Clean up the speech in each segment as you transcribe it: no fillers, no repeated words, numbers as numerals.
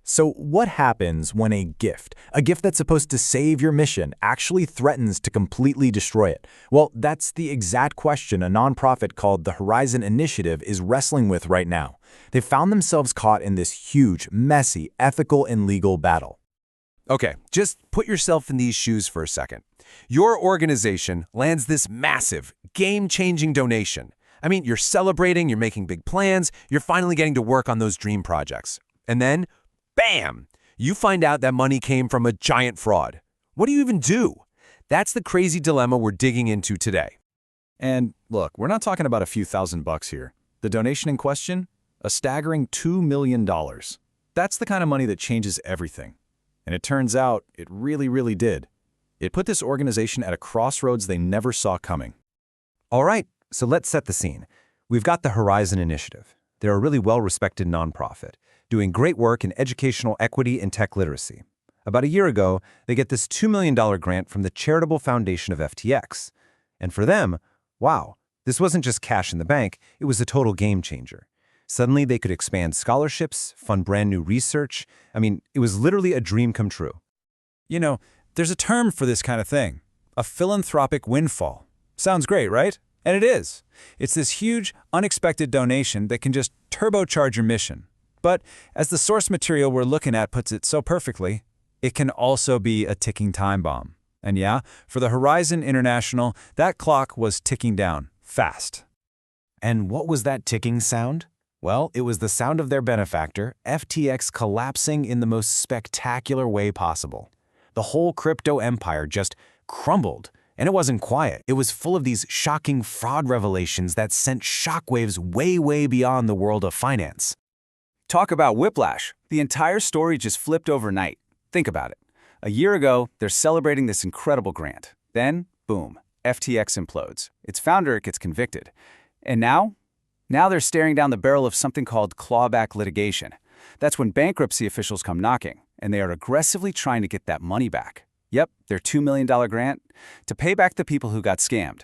So what happens when a gift that's supposed to save your mission, actually threatens to completely destroy it? Well, that's the exact question a nonprofit called the Horizon Initiative is wrestling with right now. They've found themselves caught in this huge, messy, ethical and legal battle. Okay, just put yourself in these shoes for a second. Your organization lands this massive, game-changing donation. I mean, you're celebrating, you're making big plans, you're finally getting to work on those dream projects. And then, bam! You find out that money came from a giant fraud. What do you even do? That's the crazy dilemma we're digging into today. And look, we're not talking about a few $1,000s here. The donation in question? A staggering $2 million. That's the kind of money that changes everything. And it turns out it really did. It put this organization at a crossroads they never saw coming. All right, so let's set the scene. We've got the Horizon Initiative. They're a really well-respected nonprofit, doing great work in educational equity and tech literacy. About a year ago, they get this $2 million grant from the charitable foundation of FTX. And for them, wow, this wasn't just cash in the bank, it was a total game changer. Suddenly, they could expand scholarships, fund brand new research. I mean, it was literally a dream come true. You know, there's a term for this kind of thing, a philanthropic windfall. Sounds great, right? And it is. It's this huge, unexpected donation that can just turbocharge your mission. But as the source material we're looking at puts it so perfectly, it can also be a ticking time bomb. And yeah, for the Horizon International, that clock was ticking down, fast. And what was that ticking sound? Well, it was the sound of their benefactor, FTX, collapsing in the most spectacular way possible. The whole crypto empire just crumbled. And it wasn't quiet. It was full of these shocking fraud revelations that sent shockwaves way beyond the world of finance. Talk about whiplash. The entire story just flipped overnight. Think about it. A year ago, they're celebrating this incredible grant. Then, boom, FTX implodes. Its founder gets convicted. And now they're staring down the barrel of something called clawback litigation. That's when bankruptcy officials come knocking, and they are aggressively trying to get that money back. Yep, their $2 million grant to pay back the people who got scammed.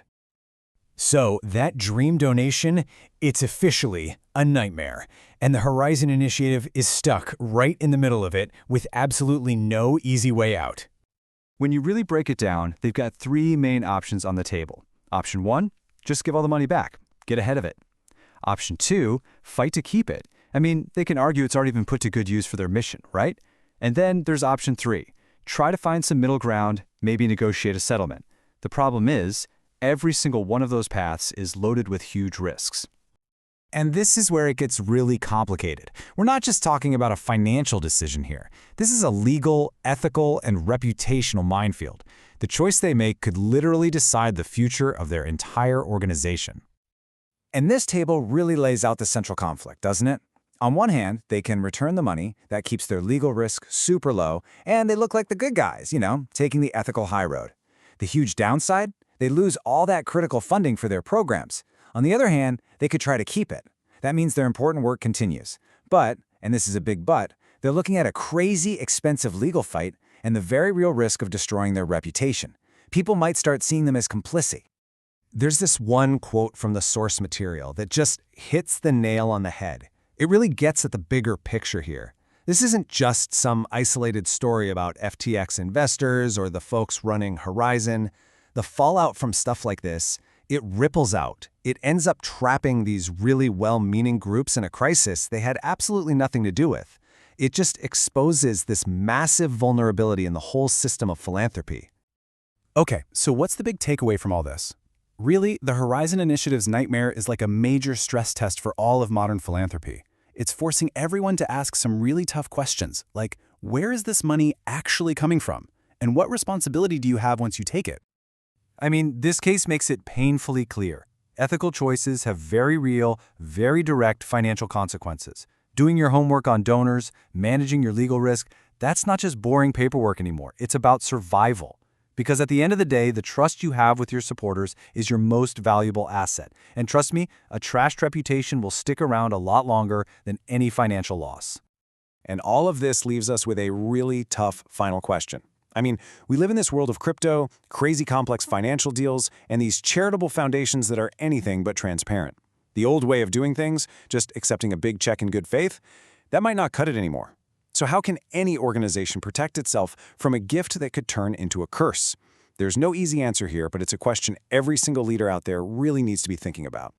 So that dream donation, it's officially a nightmare. And the Horizon Initiative is stuck right in the middle of it with absolutely no easy way out. When you really break it down, they've got three main options on the table. Option 1, just give all the money back. Get ahead of it. Option 2, fight to keep it. I mean, they can argue it's already been put to good use for their mission, right? And then there's option 3. Try to find some middle ground, maybe negotiate a settlement. The problem is, every single one of those paths is loaded with huge risks. And this is where it gets really complicated. We're not just talking about a financial decision here. This is a legal, ethical, and reputational minefield. The choice they make could literally decide the future of their entire organization. And this table really lays out the central conflict, doesn't it? On one hand, they can return the money, that keeps their legal risk super low, and they look like the good guys, taking the ethical high road. The huge downside? They lose all that critical funding for their programs. On the other hand, they could try to keep it. That means their important work continues. But, and this is a big but, they're looking at a crazy, expensive legal fight and the very real risk of destroying their reputation. People might start seeing them as complicit. There's this one quote from the source material that just hits the nail on the head. It really gets at the bigger picture here. This isn't just some isolated story about FTX investors or the folks running Horizon. The fallout from stuff like this, it ripples out. It ends up trapping these really well-meaning groups in a crisis they had absolutely nothing to do with. It just exposes this massive vulnerability in the whole system of philanthropy. Okay, so what's the big takeaway from all this? Really, the Horizon Initiative's nightmare is like a major stress test for all of modern philanthropy. It's forcing everyone to ask some really tough questions, like, where is this money actually coming from? And what responsibility do you have once you take it? I mean, this case makes it painfully clear. Ethical choices have very real, very direct financial consequences. Doing your homework on donors, managing your legal risk, that's not just boring paperwork anymore. It's about survival. Because at the end of the day, the trust you have with your supporters is your most valuable asset. And trust me, a trashed reputation will stick around a lot longer than any financial loss. And all of this leaves us with a really tough final question. I mean, we live in this world of crypto, crazy complex financial deals, and these charitable foundations that are anything but transparent. The old way of doing things, just accepting a big check in good faith, that might not cut it anymore. So how can any organization protect itself from a gift that could turn into a curse? There's no easy answer here, but it's a question every single leader out there really needs to be thinking about.